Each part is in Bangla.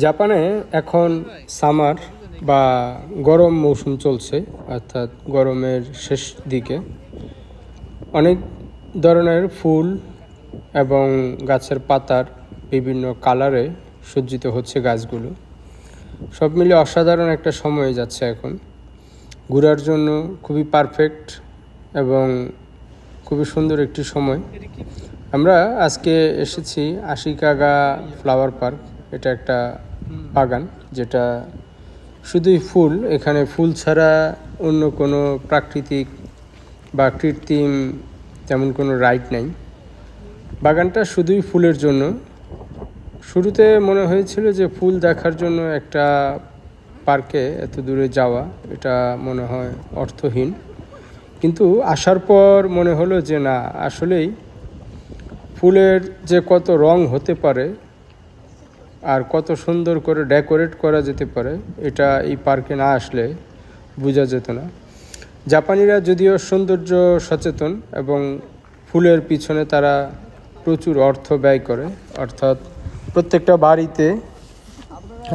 জাপানে এখন সামার বা গরম মৌসুম চলছে, অর্থাৎ গরমের শেষ দিকে। অনেক ধরনের ফুল এবং গাছের পাতার বিভিন্ন কালারে সজ্জিত হচ্ছে গাছগুলো। সব মিলে অসাধারণ একটা সময় যাচ্ছে এখন। ঘোরার জন্য খুবই পারফেক্ট এবং খুবই সুন্দর একটি সময়। আমরা আজকে এসেছি আশিকাগা ফ্লাওয়ার পার্ক। এটা একটা বাগান যেটা শুধুই ফুল। এখানে ফুল ছাড়া অন্য কোনো প্রাকৃতিক বা কৃত্রিম তেমন কোনো রাইড নেই। বাগানটা শুধুই ফুলের জন্য। শুরুতে মনে হয়েছিল যে ফুল দেখার জন্য একটা পার্কে এত দূরে যাওয়া এটা মনে হয় অর্থহীন, কিন্তু আসার পর মনে হলো যে না, আসলেই ফুলের যে কত রং হতে পারে আর কত সুন্দর করে ডেকোরেট করা যেতে পারে, এটা এই পার্কে না আসলে বোঝা যেত না। জাপানিরা যদিও সৌন্দর্য সচেতন এবং ফুলের পিছনে তারা প্রচুর অর্থ ব্যয় করে, অর্থাৎ প্রত্যেকটা বাড়িতে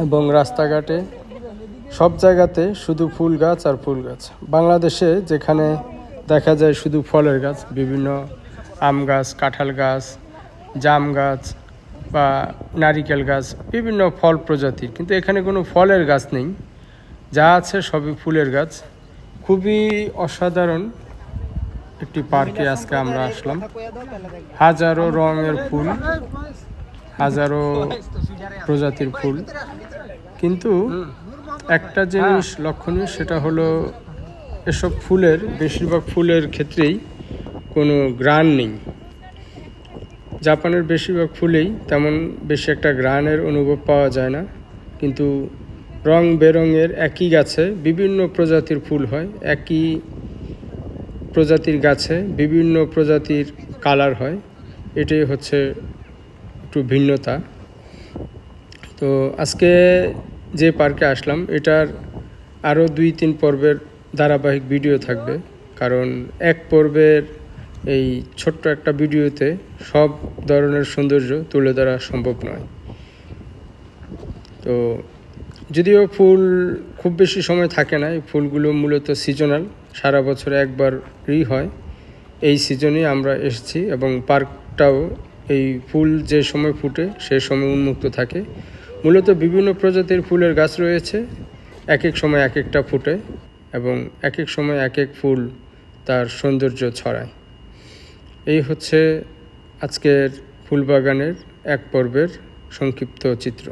এবং রাস্তাঘাটে সব জায়গাতে শুধু ফুল গাছ আর ফুল গাছ। বাংলাদেশে যেখানে দেখা যায় শুধু ফলের গাছ, বিভিন্ন আম গাছ, কাঁঠাল গাছ, জাম গাছ বা নারিকেল গাছ, বিভিন্ন ফল প্রজাতির, কিন্তু এখানে কোনো ফলের গাছ নেই। যা আছে সবই ফুলের গাছ। খুবই অসাধারণ একটি পার্কে আজকে আমরা আসলাম। হাজারো রঙের ফুল, হাজারো প্রজাতির ফুল, কিন্তু একটা জিনিস লক্ষণীয়, সেটা হলো এসব ফুলের, বেশিরভাগ ফুলের ক্ষেত্রেই কোনো ঘ্রাণ নেই। জাপানের বেশিরভাগ ফুলেই তেমন বেশি একটা ঘ্রাণের অনুভব পাওয়া যায় না, কিন্তু রং বেরঙের একই গাছে বিভিন্ন প্রজাতির ফুল হয়, একই প্রজাতির গাছে বিভিন্ন প্রজাতির কালার হয়। এটাই হচ্ছে একটু ভিন্নতা। তো আজকে যে পার্কে আসলাম, এটার আরও 2-3 পর্বের ধারাবাহিক ভিডিও থাকবে, কারণ এক পর্বের এই ছোট্ট একটা ভিডিওতে সব ধরনের সৌন্দর্য তুলে ধরা সম্ভব নয়। তো যদিও ফুল খুব বেশি সময় থাকে না, এই ফুলগুলো মূলত সিজনাল, সারা বছরে একবারই হয়। এই সিজনেই আমরা এসেছি এবং পার্কটাও এই ফুল যে সময় ফুটে সেই সময় উন্মুক্ত থাকে। মূলত বিভিন্ন প্রজাতির ফুলের গাছ রয়েছে, এক এক সময় এক একটা ফুটে এবং এক এক সময় এক এক ফুল তার সৌন্দর্য ছড়ায়। এই হচ্ছে আজকের ফুলবাগানের এক পর্বের সংক্ষিপ্ত চিত্র।